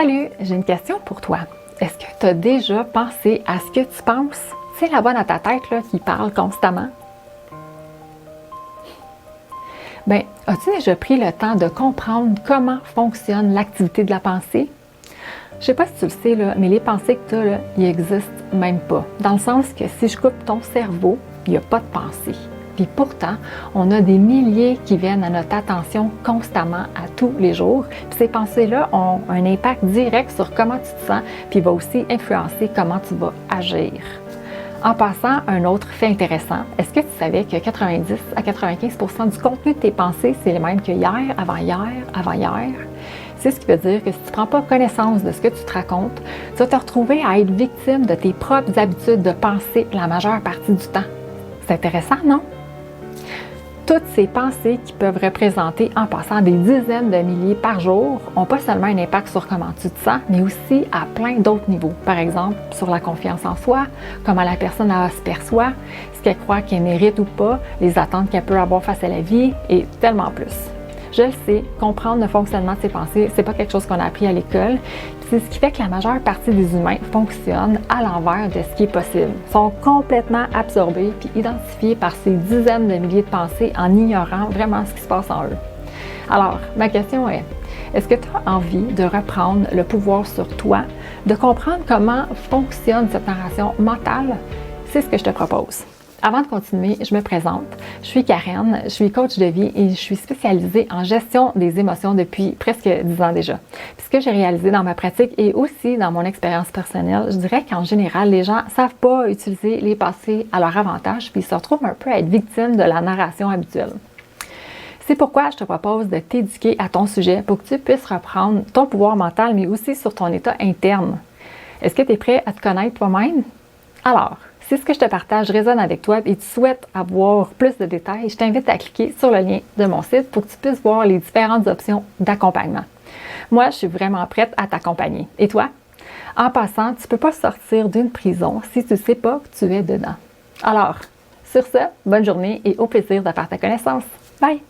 Salut, j'ai une question pour toi. Est-ce que tu as déjà pensé à ce que tu penses? C'est la voix dans ta tête là, qui parle constamment. Bien, as-tu déjà pris le temps de comprendre comment fonctionne l'activité de la pensée? Je sais pas si tu le sais, là, mais les pensées que tu as, ils n'existent même pas. Dans le sens que si je coupe ton cerveau, il n'y a pas de pensée. Puis pourtant, on a des milliers qui viennent à notre attention constamment, à tous les jours. Puis ces pensées-là ont un impact direct sur comment tu te sens, puis va aussi influencer comment tu vas agir. En passant, un autre fait intéressant, est-ce que tu savais que 90 à 95% du contenu de tes pensées, c'est le même que hier, avant-hier? C'est ce qui veut dire que si tu ne prends pas connaissance de ce que tu te racontes, tu vas te retrouver à être victime de tes propres habitudes de pensée la majeure partie du temps. C'est intéressant, non? Toutes ces pensées qui peuvent représenter en passant des dizaines de milliers par jour ont pas seulement un impact sur comment tu te sens, mais aussi à plein d'autres niveaux. Par exemple, sur la confiance en soi, comment la personne se perçoit, ce qu'elle croit qu'elle mérite ou pas, les attentes qu'elle peut avoir face à la vie et tellement plus. Je le sais, comprendre le fonctionnement de ses pensées, c'est pas quelque chose qu'on a appris à l'école. C'est ce qui fait que la majeure partie des humains fonctionnent à l'envers de ce qui est possible. Ils sont complètement absorbés puis identifiés par ces dizaines de milliers de pensées en ignorant vraiment ce qui se passe en eux. Alors, ma question est, est-ce que tu as envie de reprendre le pouvoir sur toi, de comprendre comment fonctionne cette narration mentale? C'est ce que je te propose. Avant de continuer, je me présente. Je suis Karen, je suis coach de vie et je suis spécialisée en gestion des émotions depuis presque 10 ans déjà. Puis ce que j'ai réalisé dans ma pratique et aussi dans mon expérience personnelle, je dirais qu'en général, les gens ne savent pas utiliser les passés à leur avantage puis ils se retrouvent un peu à être victimes de la narration habituelle. C'est pourquoi je te propose de t'éduquer à ton sujet pour que tu puisses reprendre ton pouvoir mental, mais aussi sur ton état interne. Est-ce que tu es prêt à te connaître toi-même? Alors, si ce que je te partage résonne avec toi et tu souhaites avoir plus de détails, je t'invite à cliquer sur le lien de mon site pour que tu puisses voir les différentes options d'accompagnement. Moi, je suis vraiment prête à t'accompagner. Et toi? En passant, tu ne peux pas sortir d'une prison si tu ne sais pas que tu es dedans. Alors, sur ce, bonne journée et au plaisir de faire ta connaissance. Bye!